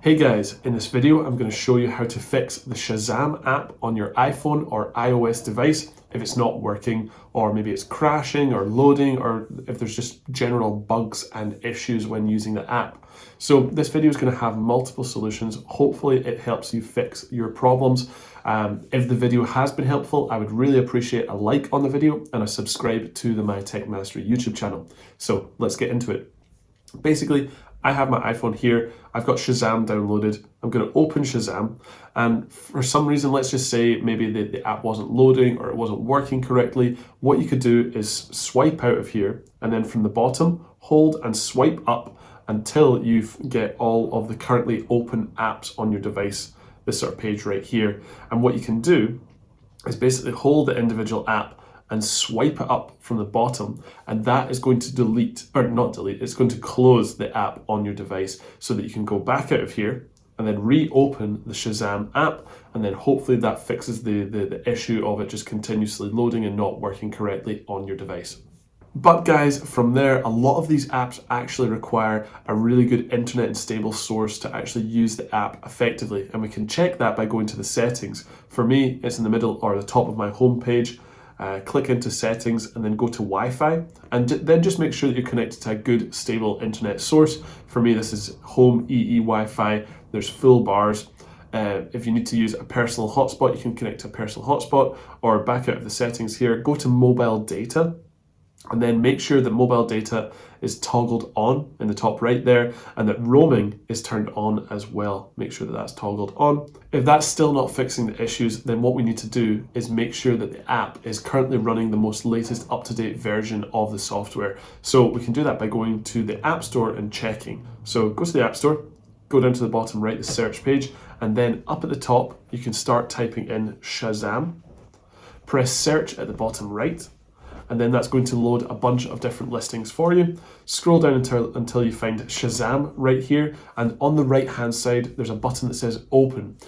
Hey guys, in this video I'm going to show you how to fix the Shazam app on your iPhone or iOS device if it's not working, or maybe it's crashing or loading, or if there's just general bugs and issues when using the app. So this video is going to have multiple solutions. Hopefully it helps you fix your problems. If the video has been helpful, I would really appreciate a like on the video and a subscribe to the My Tech Mastery YouTube channel. So let's get into it. Basically, I have my iPhone here, I've got Shazam downloaded, I'm going to open Shazam, and for some reason, let's just say maybe the app wasn't loading or it wasn't working correctly. What you could do is swipe out of here, and then from the bottom, hold and swipe up until you get all of the currently open apps on your device, this sort of page right here. And what you can do is basically hold the individual app and swipe it up from the bottom, and that is going to delete, or not delete, it's going to close the app on your device so that you can go back out of here and then reopen the Shazam app, and then hopefully that fixes the issue of it just continuously loading and not working correctly on your device. But guys, from there, a lot of these apps actually require a really good internet and stable source to actually use the app effectively, and we can check that by going to the settings. For me, it's in the middle or the top of my home page. Click into settings and then go to Wi-Fi, and then just make sure that you're connected to a good stable internet source. For me, this is home EE Wi-Fi. There's full bars. If you need to use a personal hotspot, you can connect to a personal hotspot, or back out of the settings here, go to mobile data, and then make sure that mobile data is toggled on in the top right there, and that roaming is turned on as well. Make sure that that's toggled on. If that's still not fixing the issues, then what we need to do is make sure that the app is currently running the most latest up-to-date version of the software. So we can do that by going to the App Store and checking. So go to the App Store, go down to the bottom right, the search page, and then up at the top, you can start typing in Shazam. Press search at the bottom right, and then that's going to load a bunch of different listings for you. Scroll down until you find Shazam right here, and on the right hand side there's a button that says open.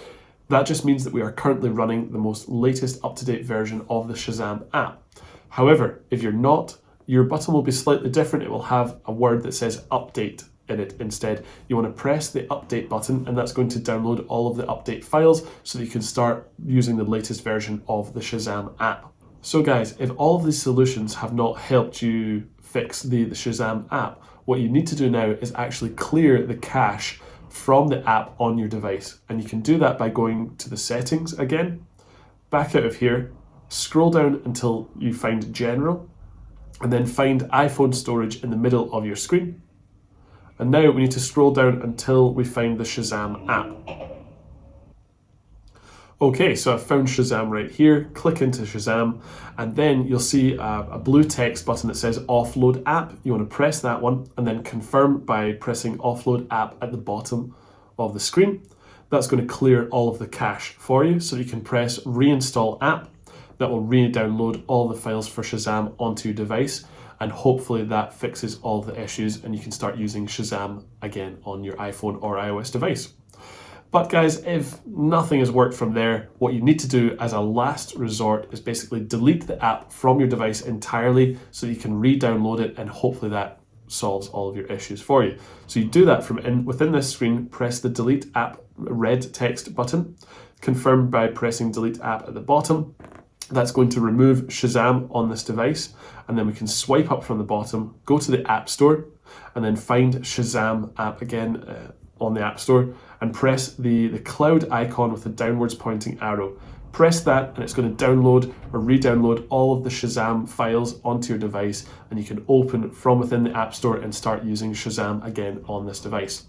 That just means that we are currently running the most latest up-to-date version of the Shazam app. However, if you're not, your button will be slightly different. It will have a word that says update in it instead. You want to press the update button, and that's going to download all of the update files so that you can start using the latest version of the Shazam app. So guys, if all of these solutions have not helped you fix the Shazam app, what you need to do now is actually clear the cache from the app on your device. And you can do that by going to the settings again, back out of here, scroll down until you find general, and then find iPhone storage in the middle of your screen. And now we need to scroll down until we find the Shazam app. Okay, so I've found Shazam right here. Click into Shazam, and then you'll see a blue text button that says offload app. You want to press that one and then confirm by pressing offload app at the bottom of the screen. That's going to clear all of the cache for you, so you can press reinstall app. That will re-download all the files for Shazam onto your device, and hopefully that fixes all the issues and you can start using Shazam again on your iPhone or iOS device. But guys, if nothing has worked from there, what you need to do as a last resort is basically delete the app from your device entirely so you can re-download it, and hopefully that solves all of your issues for you. So you do that from within this screen, press the delete app red text button, confirm by pressing delete app at the bottom. That's going to remove Shazam on this device, and then we can swipe up from the bottom, go to the App Store, and then find Shazam app again on the App Store, and press the cloud icon with the downwards pointing arrow. Press that, and it's going to download or re-download all of the Shazam files onto your device, and you can open from within the App Store and start using Shazam again on this device.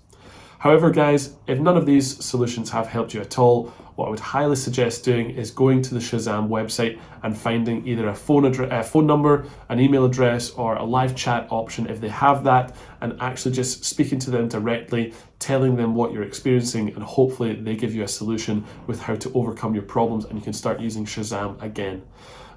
However guys, if none of these solutions have helped you at all, what I would highly suggest doing is going to the Shazam website and finding either a phone number, an email address, or a live chat option if they have that, and actually just speaking to them directly, telling them what you're experiencing, and hopefully they give you a solution with how to overcome your problems and you can start using Shazam again.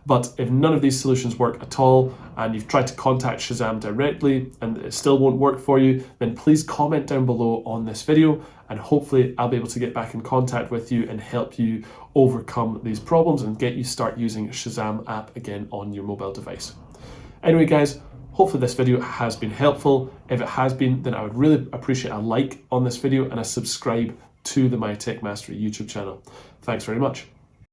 But if none of these solutions work at all and you've tried to contact Shazam directly and it still won't work for you, then please comment down below on this video, and hopefully I'll be able to get back in contact with you and help you overcome these problems and get you start using Shazam app again on your mobile device. Anyway guys, Hopefully this video has been helpful. If it has been, then I would really appreciate a like on this video and a subscribe to the My Tech Mastery YouTube channel. Thanks very much.